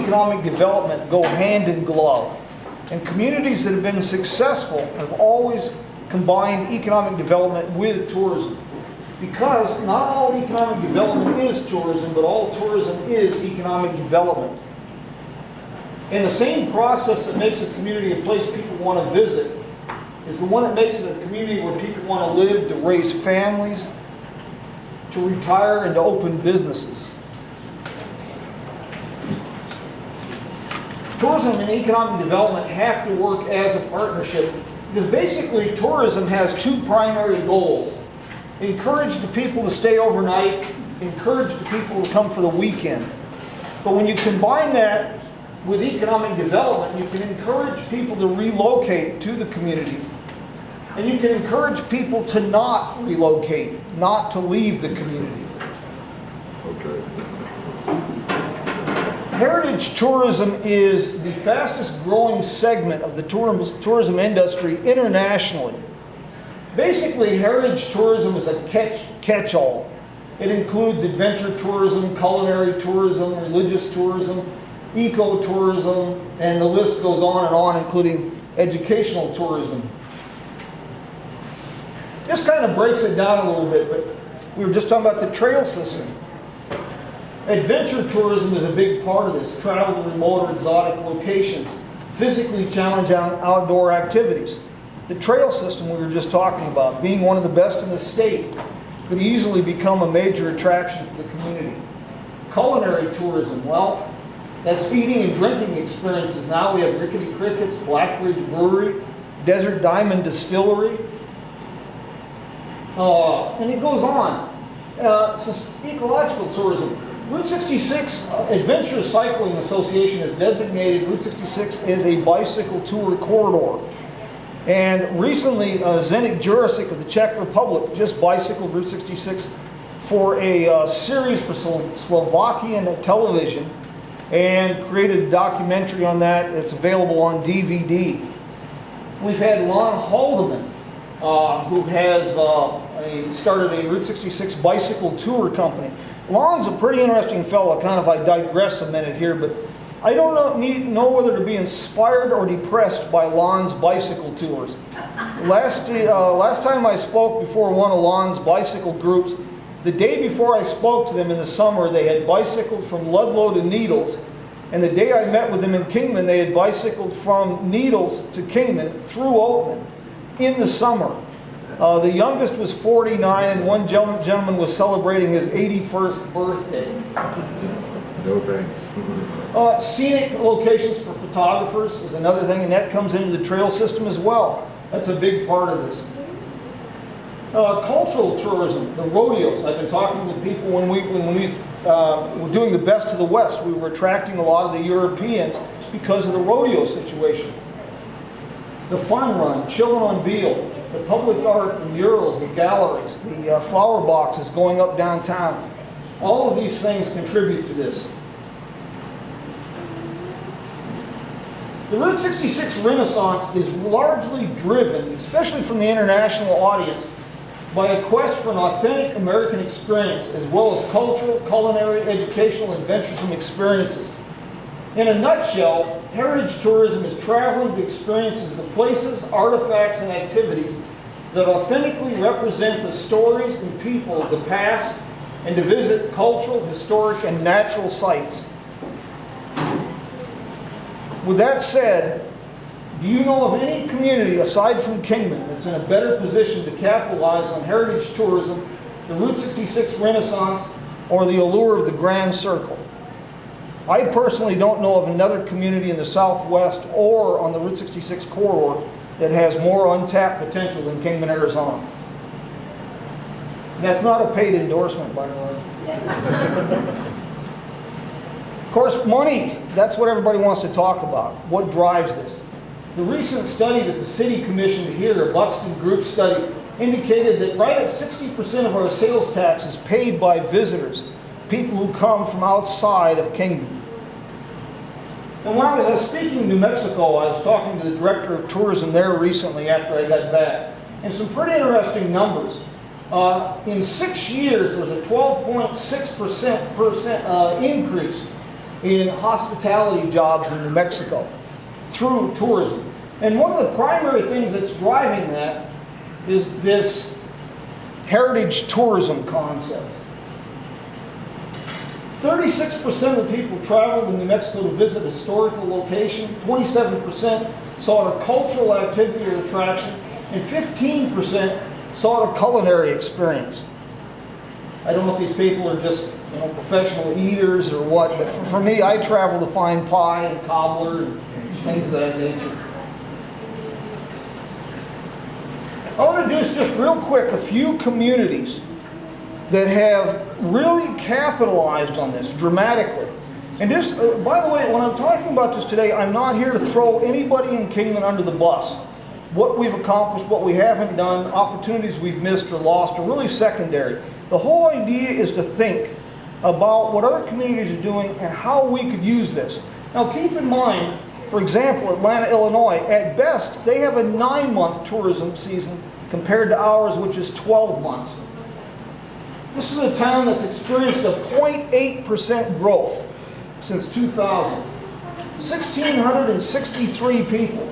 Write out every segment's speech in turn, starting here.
economic development go hand in glove. And communities that have been successful have always combined economic development with tourism. Because not all economic development is tourism, but all tourism is economic development. And the same process that makes a community a place people want to visit is the one that makes it a community where people want to live, to raise families, to retire, and to open businesses. Tourism and economic development have to work as a partnership because basically tourism has two primary goals. Encourage the people to stay overnight, encourage the people to come for the weekend. But when you combine that with economic development, you can encourage people to relocate to the community. And you can encourage people to not relocate, not to leave the community. Okay. Heritage tourism is the fastest growing segment of the tourism industry internationally. Basically, heritage tourism is a catch-all. It includes adventure tourism, culinary tourism, religious tourism, eco-tourism, and the list goes on, including educational tourism. This kind of breaks it down a little bit, but we were just talking about the trail system. Adventure tourism is a big part of this. Travel to remote or exotic locations, physically challenging outdoor activities. The trail system we were just talking about, being one of the best in the state, could easily become a major attraction for the community. Culinary tourism, well, that's eating and drinking experiences. Now we have Rickety Crickets, Blackbridge Brewery, Desert Diamond Distillery, and it goes on. Ecological tourism. Route 66 Adventure Cycling Association has designated Route 66 as a bicycle tour corridor. And recently, Zdeněk Jurasik of the Czech Republic just bicycled Route 66 for a series for Slovakian television and created a documentary on that. It's available on DVD. We've had Lon Haldeman, who has started a Route 66 bicycle tour company. Lon's a pretty interesting fellow. I digress a minute here, but I don't know whether to be inspired or depressed by Lon's bicycle tours. Last time I spoke before one of Lon's bicycle groups, the day before I spoke to them in the summer, they had bicycled from Ludlow to Needles, and the day I met with them in Kingman, they had bicycled from Needles to Kingman through Oatman in the summer. The youngest was 49, and one gentleman was celebrating his 81st birthday. No thanks. Scenic locations for photographers is another thing, and that comes into the trail system as well. That's a big part of this. Cultural tourism, the rodeos. I've been talking to people when we were doing the Best of the West. We were attracting a lot of the Europeans because of the rodeo situation. The fun run, Chillin' on Beale, the public art, the murals, the galleries, the flower boxes going up downtown. All of these things contribute to this. The Route 66 Renaissance is largely driven, especially from the international audience, by a quest for an authentic American experience, as well as cultural, culinary, educational, and adventuresome experiences. In a nutshell, heritage tourism is traveling to experiences the places, artifacts, and activities that authentically represent the stories and people of the past, and to visit cultural, historic, and natural sites. With that said, do you know of any community aside from Kingman that's in a better position to capitalize on heritage tourism, the Route 66 Renaissance, or the allure of the Grand Circle? I personally don't know of another community in the Southwest or on the Route 66 corridor that has more untapped potential than Kingman, Arizona. And that's not a paid endorsement, by the way. Of course, money, that's what everybody wants to talk about. What drives this? The recent study that the city commissioned here, a Buxton Group study, indicated that right at 60% of our sales tax is paid by visitors, people who come from outside of Kingman. And when I was speaking in New Mexico, I was talking to the director of tourism there recently after I got back, and some pretty interesting numbers. In 6 years, there was a 12.6% increase in hospitality jobs in New Mexico through tourism. And one of the primary things that's driving that is this heritage tourism concept. 36% of the people traveled in New Mexico to visit a historical location, 27% sought a cultural activity or attraction, and 15% sought a culinary experience. I don't know if these people are just professional eaters or what, but for me, I travel to find pie and cobbler and things of that nature. I want to introduce just real quick a few communities that have really capitalized on this dramatically. And this, by the way, when I'm talking about this today, I'm not here to throw anybody in Kingman under the bus. What we've accomplished, what we haven't done, opportunities we've missed or lost are really secondary. The whole idea is to think about what other communities are doing and how we could use this. Now keep in mind, for example, Atlanta, Illinois, at best, they have a 9-month tourism season compared to ours, which is 12 months. This is a town that's experienced a 0.8% growth since 2000. 1,663 people.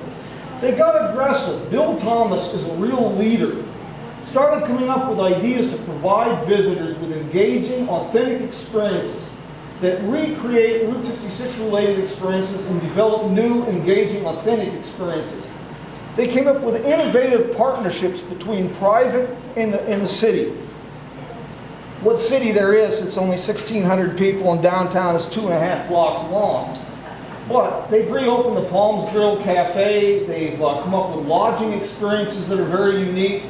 They got aggressive. Bill Thomas is a real leader. Started coming up with ideas to provide visitors with engaging, authentic experiences that recreate Route 66 related experiences and develop new, engaging, authentic experiences. They came up with innovative partnerships between private and the city. What city there is, it's only 1,600 people and downtown is 2.5 blocks long. But they've reopened the Palms Grill Cafe. They've come up with lodging experiences that are very unique.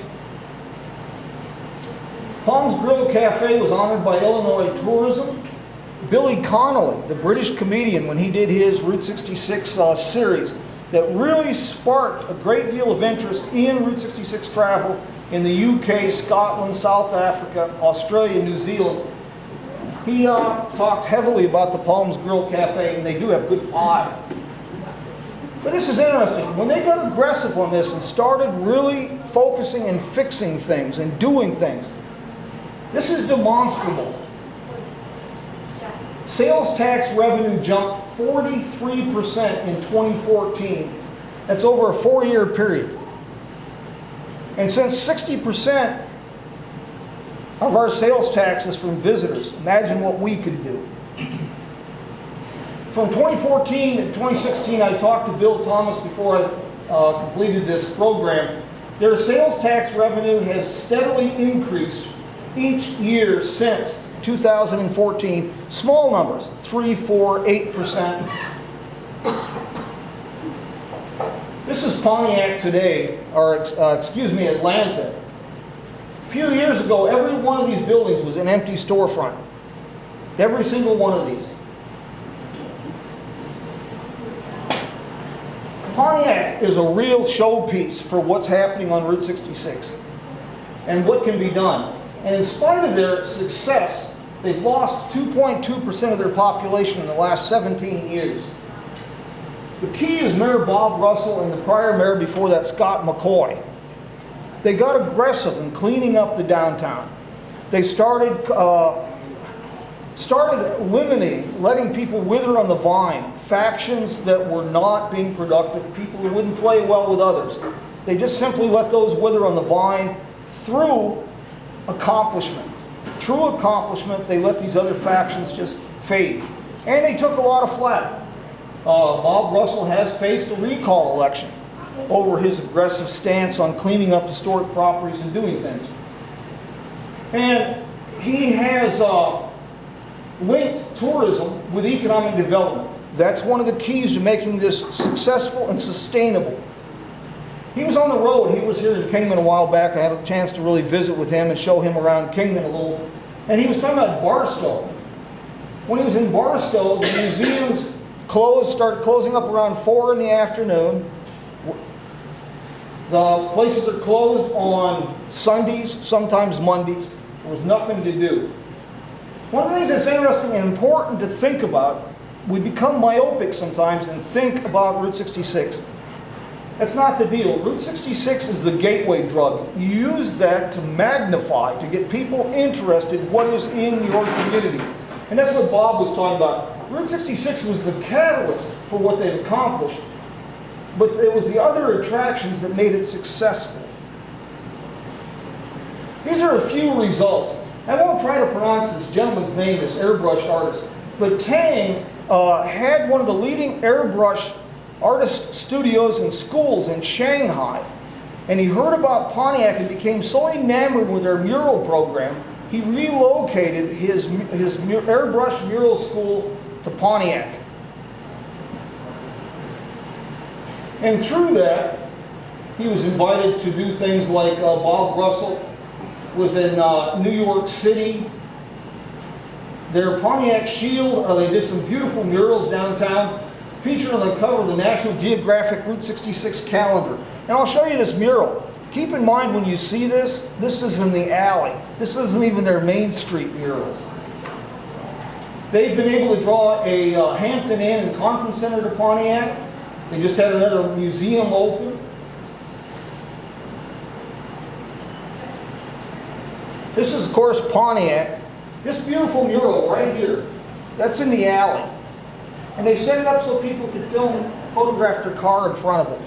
Palms Grill Cafe was honored by Illinois Tourism. Billy Connolly, the British comedian, when he did his Route 66 series, that really sparked a great deal of interest in Route 66 travel in the UK, Scotland, South Africa, Australia, New Zealand. He talked heavily about the Palms Grill Cafe, and they do have good pie. But this is interesting. When they got aggressive on this and started really focusing and fixing things and doing things, this is demonstrable. Sales tax revenue jumped 43% in 2014. That's over a 4-year period. And since 60% of our sales tax is from visitors, imagine what we could do. From 2014 to 2016, I talked to Bill Thomas before I completed this program. Their sales tax revenue has steadily increased each year since 2014. Small numbers, 3, 4, 8%. This is Pontiac today, or Atlanta. A few years ago, every one of these buildings was an empty storefront. Every single one of these. Pontiac is a real showpiece for what's happening on Route 66 and what can be done. And in spite of their success, they've lost 2.2% of their population in the last 17 years. The key is Mayor Bob Russell and the prior mayor before that, Scott McCoy. They got aggressive in cleaning up the downtown. They started eliminating, letting people wither on the vine, factions that were not being productive, people who wouldn't play well with others. They just simply let those wither on the vine through accomplishment. Through accomplishment, they let these other factions just fade. And they took a lot of flack. Bob Russell has faced a recall election over his aggressive stance on cleaning up historic properties and doing things. And he has linked tourism with economic development. That's one of the keys to making this successful and sustainable. He was on the road. He was here in Kingman a while back. I had a chance to really visit with him and show him around Kingman a little. And he was talking about Barstow. When he was in Barstow, the museums started closing up around 4 in the afternoon. The places are closed on Sundays, sometimes Mondays. There was nothing to do. One of the things that's interesting and important to think about, we become myopic sometimes and think about Route 66. That's not the deal. Route 66 is the gateway drug. You use that to magnify, to get people interested in what is in your community. And that's what Bob was talking about. Route 66 was the catalyst for what they've accomplished, but it was the other attractions that made it successful. These are a few results. I won't try to pronounce this gentleman's name, this airbrush artist, but Tang had one of the leading airbrush artist studios and schools in Shanghai. And he heard about Pontiac and became so enamored with their mural program, he relocated his airbrush mural school to Pontiac. And through that, he was invited to do things like Bob Russell was in New York City. Their Pontiac Shield, they did some beautiful murals downtown, featured on the cover of the National Geographic Route 66 calendar. And I'll show you this mural. Keep in mind when you see this, this is in the alley. This isn't even their Main Street murals. They've been able to draw a Hampton Inn and Conference Center to Pontiac. They just had another museum open. This is, of course, Pontiac. This beautiful mural right here, that's in the alley. And they set it up so people could photograph their car in front of it.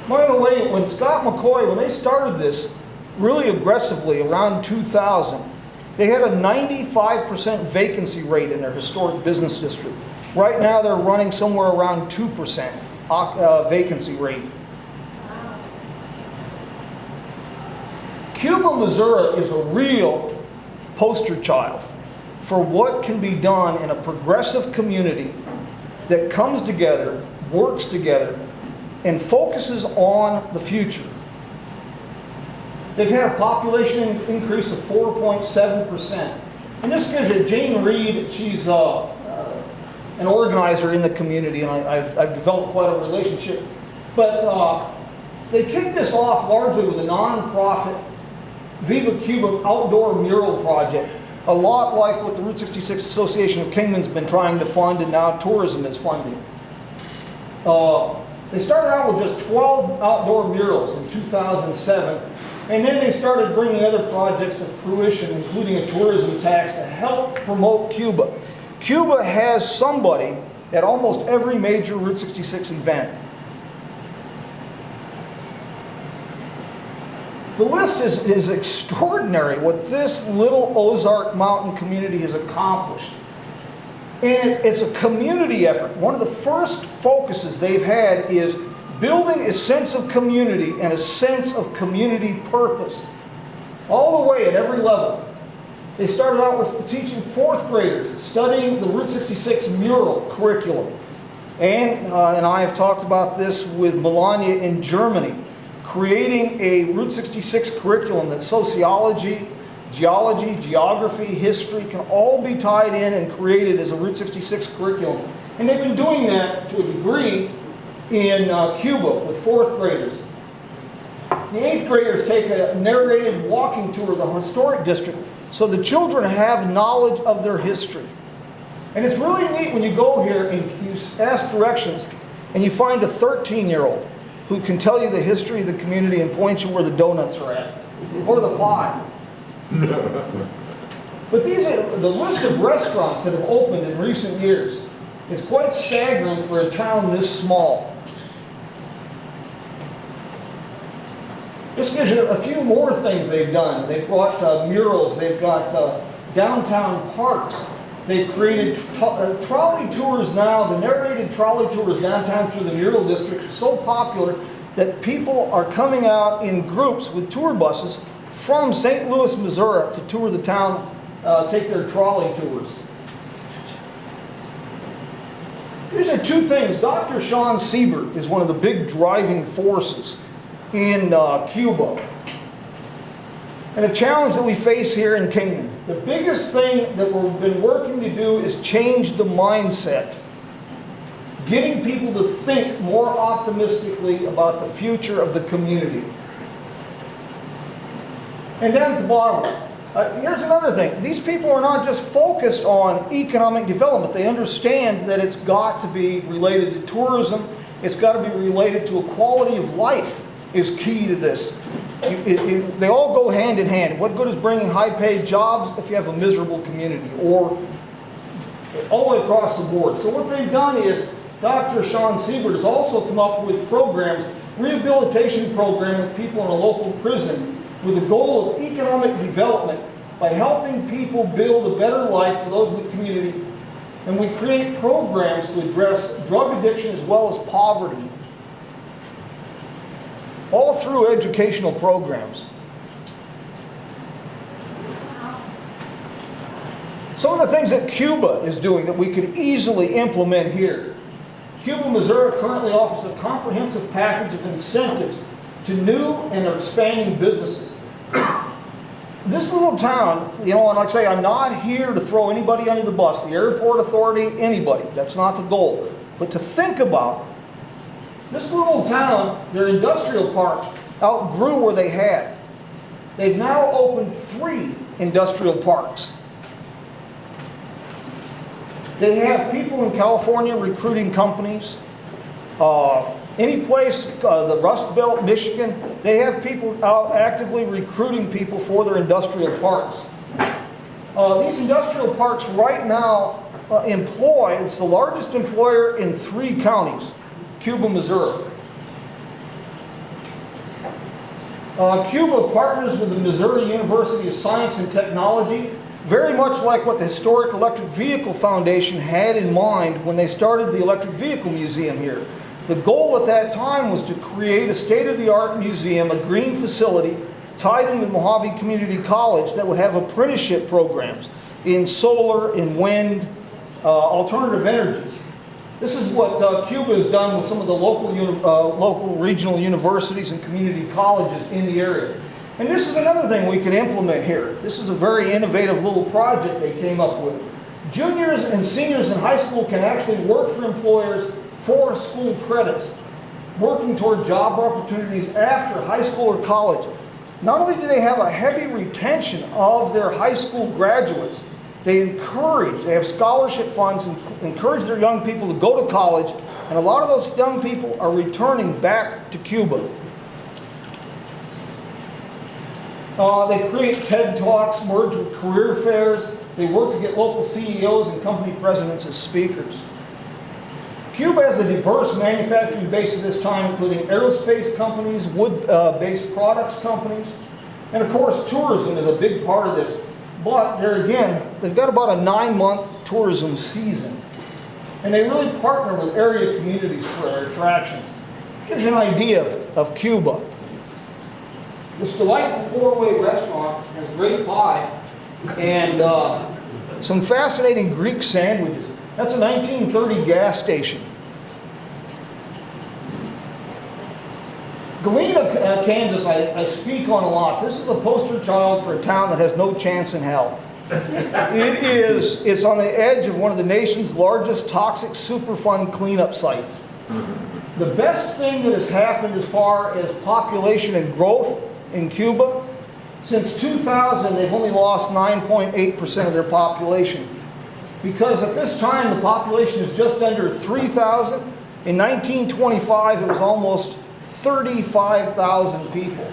By the way, when Scott McCoy, when they started this really aggressively around 2000, they had a 95% vacancy rate in their historic business district. Right now they're running somewhere around 2% vacancy rate. Cuba, Missouri is a real poster child for what can be done in a progressive community that comes together, works together, and focuses on the future. They've had a population increase of 4.7%. And this gives you Jane Reed. She's an organizer in the community, and I've developed quite a relationship. But they kicked this off largely with a nonprofit Viva Cuba outdoor mural project, a lot like what the Route 66 Association of Kingman's been trying to fund and now tourism is funding. They started out with just 12 outdoor murals in 2007, and then they started bringing other projects to fruition, including a tourism tax to help promote Cuba. Cuba has somebody at almost every major Route 66 event. The list is extraordinary what this little Ozark Mountain community has accomplished. And it's a community effort. One of the first focuses they've had is building a sense of community and a sense of community purpose. All the way at every level. They started out with teaching fourth graders, studying the Route 66 mural curriculum. And I have talked about this with Melania in Germany, creating a Route 66 curriculum that sociology, geology, geography, history can all be tied in and created as a Route 66 curriculum. And they've been doing that to a degree in Cuba with fourth graders. The eighth graders take a narrated walking tour of the historic district so the children have knowledge of their history. And it's really neat when you go here and you ask directions and you find a 13-year-old who can tell you the history of the community and point you where the donuts are at, or the pie. But these are the list of restaurants that have opened in recent years. It's quite staggering for a town this small. This gives you a few more things they've done. They've brought murals, they've got downtown parks. They've created trolley tours now. The narrated trolley tours downtown through the mural district are so popular that people are coming out in groups with tour buses from St. Louis, Missouri to tour the town, take their trolley tours. These are two things. Dr. Sean Siebert is one of the big driving forces in Cuba. And a challenge that we face here in Kingman. The biggest thing that we've been working to do is change the mindset. Getting people to think more optimistically about the future of the community. And down at the bottom, here's another thing. These people are not just focused on economic development. They understand that it's got to be related to tourism. It's got to be related to a quality of life is key to this. They all go hand in hand. What good is bringing high-paid jobs if you have a miserable community, or all the way across the board? So what they've done is Dr. Sean Siebert has also come up with programs, rehabilitation program with people in a local prison with the goal of economic development by helping people build a better life for those in the community. And we create programs to address drug addiction as well as poverty, all through educational programs. Some of the things that Cuba is doing that we could easily implement here. Cuba, Missouri currently offers a comprehensive package of incentives to new and expanding businesses. This little town, you know, and like I say, I'm not here to throw anybody under the bus, the airport authority, anybody. That's not the goal. But to think about, this little town, their industrial park outgrew where they had. They've now opened 3 industrial parks. They have people in California recruiting companies. Any place, the Rust Belt, Michigan, they have people out actively recruiting people for their industrial parks. These industrial parks right now employ, it's the largest employer in 3 counties, Cuba, Missouri. Cuba partners with the Missouri University of Science and Technology, very much like what the Historic Electric Vehicle Foundation had in mind when they started the Electric Vehicle Museum here. The goal at that time was to create a state-of-the-art museum, a green facility, tied in with Mojave Community College that would have apprenticeship programs in solar, in wind, alternative energies. This is what Cuba has done with some of the local regional universities and community colleges in the area. And this is another thing we can implement here. This is a very innovative little project they came up with. Juniors and seniors in high school can actually work for employers for school credits, working toward job opportunities after high school or college. Not only do they have a heavy retention of their high school graduates, they have scholarship funds and encourage their young people to go to college, and a lot of those young people are returning back to Cuba. They create TED Talks, merge with career fairs. They work to get local CEOs and company presidents as speakers. Cuba has a diverse manufacturing base at this time, including aerospace companies, wood-based products companies, and of course tourism is a big part of this. But there again, they've got about a 9-month tourism season. And they really partner with area communities for their attractions. Gives you an idea of Cuba. This delightful 4-way restaurant has great pie and some fascinating Greek sandwiches. That's a 1930 gas station. Galena, Kansas, I speak on a lot. This is a poster child for a town that has no chance in hell. It's on the edge of one of the nation's largest toxic Superfund cleanup sites. The best thing that has happened as far as population and growth in Cuba, since 2000, they've only lost 9.8% of their population. Because at this time, the population is just under 3,000. In 1925, it was almost 35,000 people.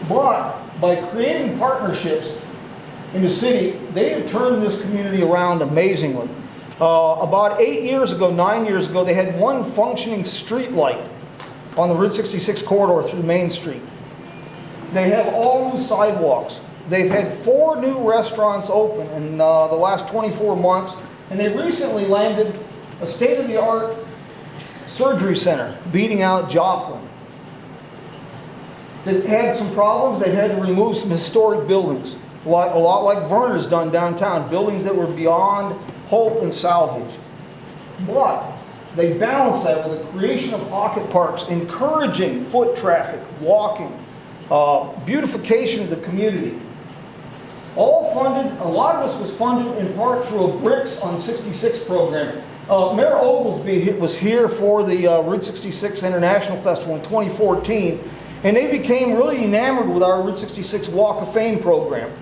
But by creating partnerships in the city, they have turned this community around amazingly. About 9 years ago, they had one functioning street light on the Route 66 corridor through Main Street. They have all new sidewalks. They've had 4 new restaurants open in the last 24 months, and they recently landed a state-of-the-art surgery center, beating out Joplin. They had some problems. They had to remove some historic buildings, a lot like Verner's done downtown, buildings that were beyond hope and salvage. But they balance that with the creation of pocket parks, encouraging foot traffic, walking, beautification of the community. All funded, a lot of this was funded in part through a Bricks on 66 program. Mayor Oglesby was here for the Route 66 International Festival in 2014, and they became really enamored with our Route 66 Walk of Fame program.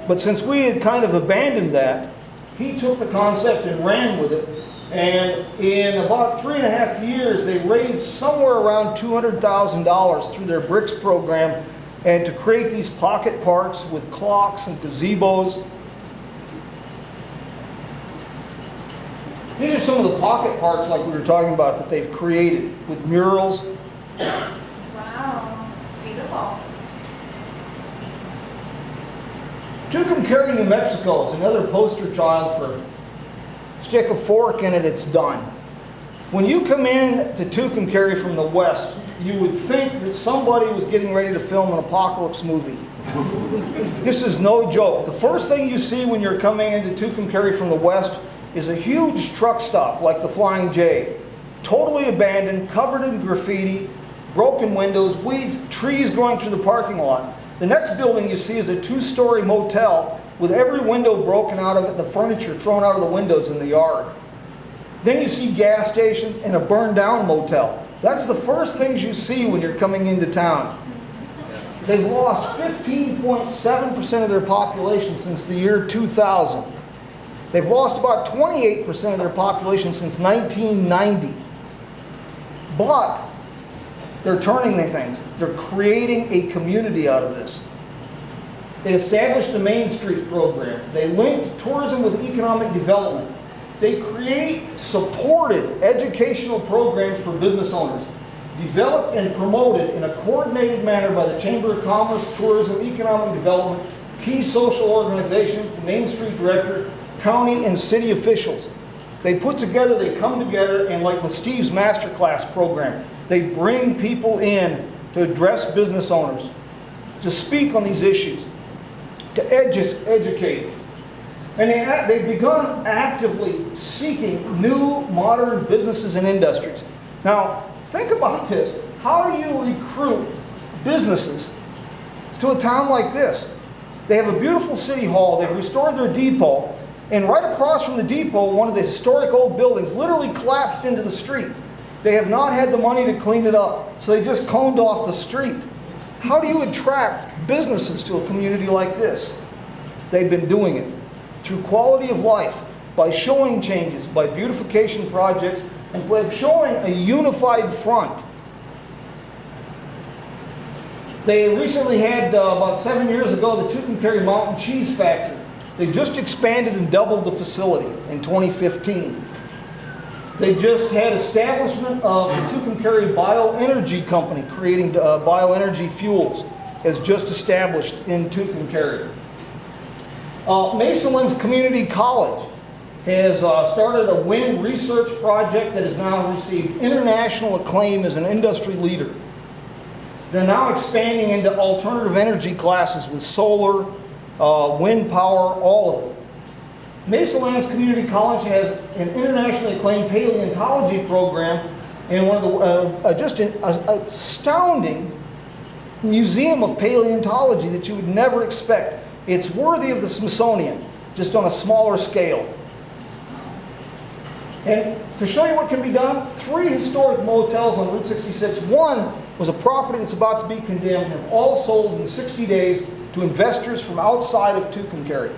But since we had kind of abandoned that, he took the concept and ran with it And in about 3.5 years, they raised somewhere around $200,000 through their BRICS program, and to create these pocket parks with clocks and gazebos. These are some of the pocket parks like we were talking about that they've created with murals. Wow, it's beautiful. Tucumcari, New Mexico is another poster child for stick a fork in it, it's done. When you come in to Tucumcari from the west, you would think that somebody was getting ready to film an apocalypse movie. This is no joke. The first thing you see when you're coming into Tucumcari from the west is a huge truck stop like the Flying J. Totally abandoned, covered in graffiti, broken windows, weeds, trees growing through the parking lot. The next building you see is a 2-story motel with every window broken out of it and the furniture thrown out of the windows in the yard. Then you see gas stations and a burned down motel. That's the first things you see when you're coming into town. They've lost 15.7% of their population since the year 2000. They've lost about 28% of their population since 1990. But they're turning things. They're creating a community out of this. They established the Main Street program. They linked tourism with economic development. They supported educational programs for business owners, developed and promoted in a coordinated manner by the Chamber of Commerce, Tourism, Economic Development, key social organizations, the Main Street Director, county and city officials. They come together, and like with Steve's Masterclass program, they bring people in to address business owners, to speak on these issues, to educate. And they've begun actively seeking new modern businesses and industries. Now, think about this. How do you recruit businesses to a town like this? They have a beautiful city hall. They've restored their depot. And right across from the depot, one of the historic old buildings literally collapsed into the street. They have not had the money to clean it up, so they just coned off the street. How do you attract businesses to a community like this? They've been doing it through quality of life, by showing changes, by beautification projects, and by showing a unified front. They recently had, about 7 years ago, the Tucumcari Mountain Cheese Factory. They just expanded and doubled the facility in 2015. They just had establishment of the Tucumcari Bioenergy Company, creating bioenergy fuels, has just established in Tucumcari. Mason Community College has started a wind research project that has now received international acclaim as an industry leader. They're now expanding into alternative energy classes with solar, wind power, all of it. Mesa Lands Community College has an internationally acclaimed paleontology program and one of the just an astounding museum of paleontology that you would never expect. It's worthy of the Smithsonian, just on a smaller scale. And to show you what can be done, 3 historic motels on Route 66. One was a property that's about to be condemned, have all sold in 60 days to investors from outside of Tucumcari.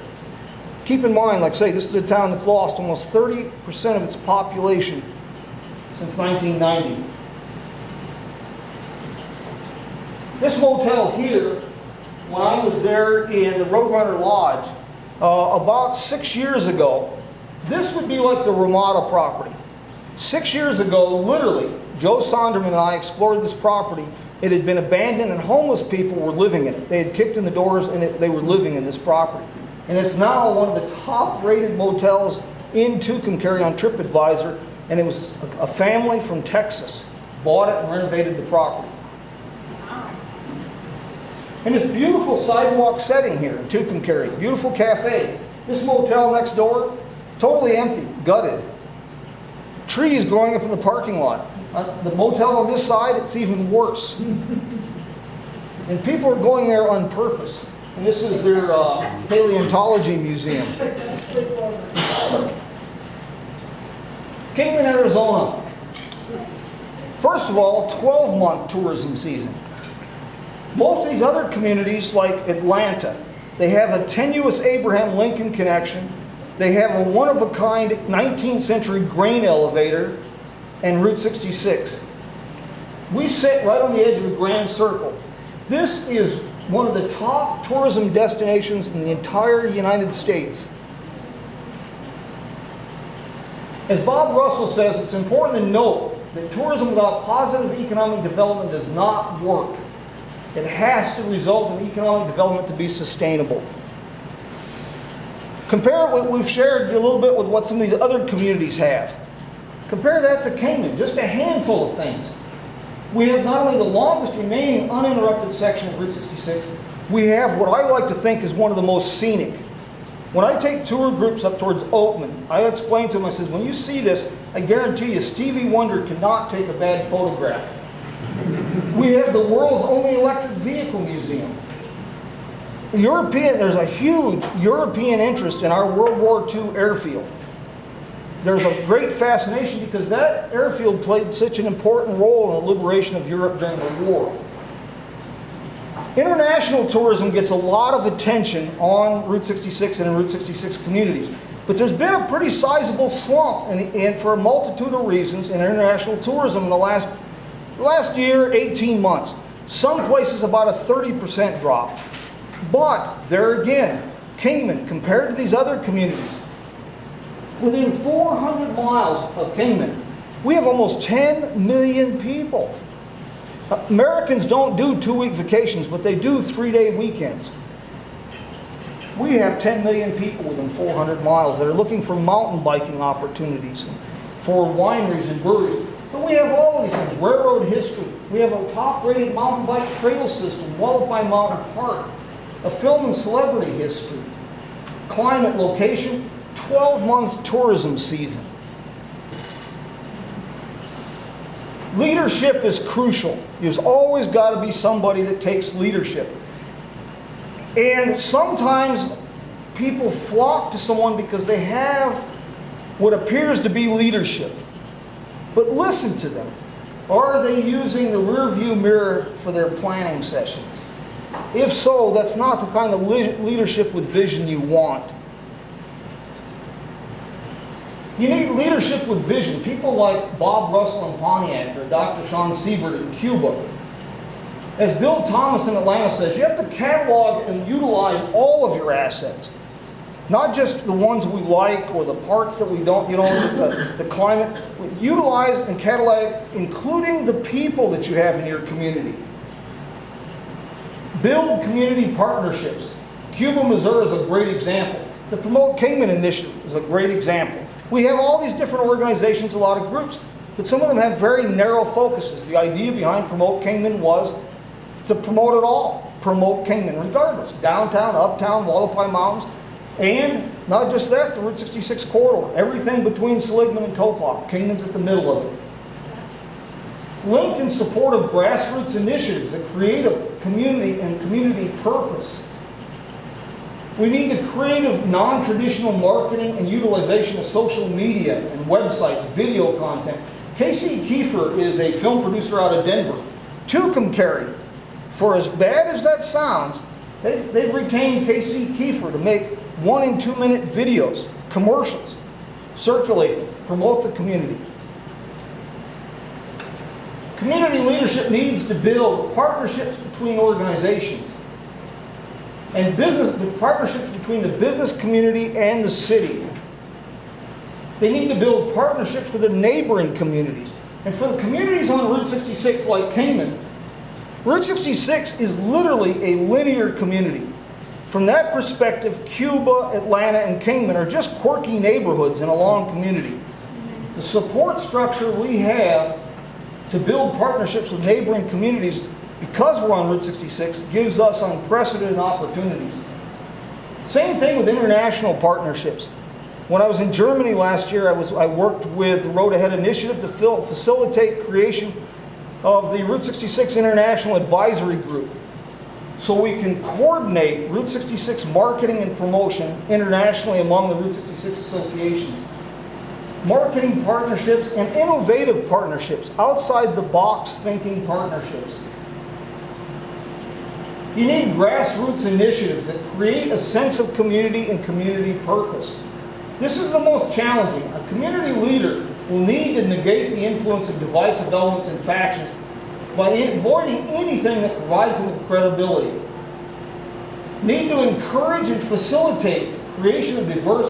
Keep in mind, like I say, this is a town that's lost almost 30% of its population since 1990. This motel here, when I was there in the Roadrunner Lodge, about 6 years ago, this would be like the Ramada property. 6 years ago, literally, Joe Sonderman and I explored this property. It had been abandoned and homeless people were living in it. They had kicked in the doors and they were living in this property. And it's now one of the top rated motels in Tucumcari on TripAdvisor, and it was a family from Texas bought it and renovated the property. And this beautiful sidewalk setting here in Tucumcari, beautiful cafe. This motel next door, totally empty, gutted. Trees growing up in the parking lot. The motel on this side, it's even worse. And people are going there on purpose. And this is their paleontology museum. Kingman, Arizona. First of all, 12-month tourism season. Most of these other communities, like Atlanta, they have a tenuous Abraham Lincoln connection. They have a one-of-a-kind 19th century grain elevator and Route 66. We sit right on the edge of the Grand Circle. This is one of the top tourism destinations in the entire United States. As Bob Russell says, it's important to note that tourism without positive economic development does not work. It has to result in economic development to be sustainable. Compare what we've shared a little bit with what some of these other communities have. Compare that to Kingman, just a handful of things. We have not only the longest remaining uninterrupted section of Route 66, we have what I like to think is one of the most scenic. When I take tour groups up towards Oatman, I explain to them, I says, when you see this, I guarantee you Stevie Wonder cannot take a bad photograph. We have the world's only electric vehicle museum. There's a huge European interest in our World War II airfield. There's a great fascination because that airfield played such an important role in the liberation of Europe during the war. International tourism gets a lot of attention on Route 66 and in Route 66 communities. But there's been a pretty sizable slump, and for a multitude of reasons, in international tourism in the last year, 18 months. Some places about a 30% drop. But there again, Kingman, compared to these other communities, within 400 miles of Kingman, we have almost 10 million people. Americans don't do 2-week vacations, but they do 3-day weekends. We have 10 million people within 400 miles that are looking for mountain biking opportunities, for wineries and breweries. But we have all these things, railroad history. We have a top-rated mountain bike trail system, Wallaby Mountain Park, a film and celebrity history, climate, location, 12-month tourism season. Leadership is crucial. There's always got to be somebody that takes leadership. And sometimes people flock to someone because they have what appears to be leadership. But listen to them. Are they using the rear view mirror for their planning sessions? If so, that's not the kind of leadership with vision you want. You need leadership with vision. People like Bob Russell in Pontiac or Dr. Sean Siebert in Cuba. As Bill Thomas in Atlanta says, you have to catalog and utilize all of your assets. Not just the ones we like or the parts that we don't, the climate. Utilize and catalog, including the people that you have in your community. Build community partnerships. Cuba, Missouri is a great example. The Promote Kingman Initiative is a great example. We have all these different organizations, a lot of groups, but some of them have very narrow focuses. The idea behind Promote Kingman was to promote it all. Promote Kingman regardless. Downtown, uptown, Wallapai Mountains, and not just that, the Route 66 corridor. Everything between Seligman and Topop. Kingman's at the middle of it. Linked in support of grassroots initiatives that create a community and community purpose. We need a creative, non-traditional marketing and utilization of social media and websites, video content. Casey Kiefer is a film producer out of Denver. Tucumcari, for as bad as that sounds, they've retained Casey Kiefer to make 1 and 2 minute videos, commercials, circulate them, promote the community. Community leadership needs to build partnerships between organizations and partnerships between the business community and the city. They need to build partnerships with the neighboring communities. And for the communities on Route 66 like Kingman, Route 66 is literally a linear community. From that perspective, Cuba, Atlanta, and Kingman are just quirky neighborhoods in a long community. The support structure we have to build partnerships with neighboring communities, because we're on Route 66, gives us unprecedented opportunities. Same thing with international partnerships. When I was in Germany last year, I worked with the Road Ahead Initiative to facilitate creation of the Route 66 International Advisory Group, so we can coordinate Route 66 marketing and promotion internationally among the Route 66 associations. Marketing partnerships and innovative partnerships, outside the box thinking partnerships. You need grassroots initiatives that create a sense of community and community purpose. This is the most challenging. A community leader will need to negate the influence of divisive elements and factions by avoiding anything that provides them with credibility. Need to encourage and facilitate creation of diverse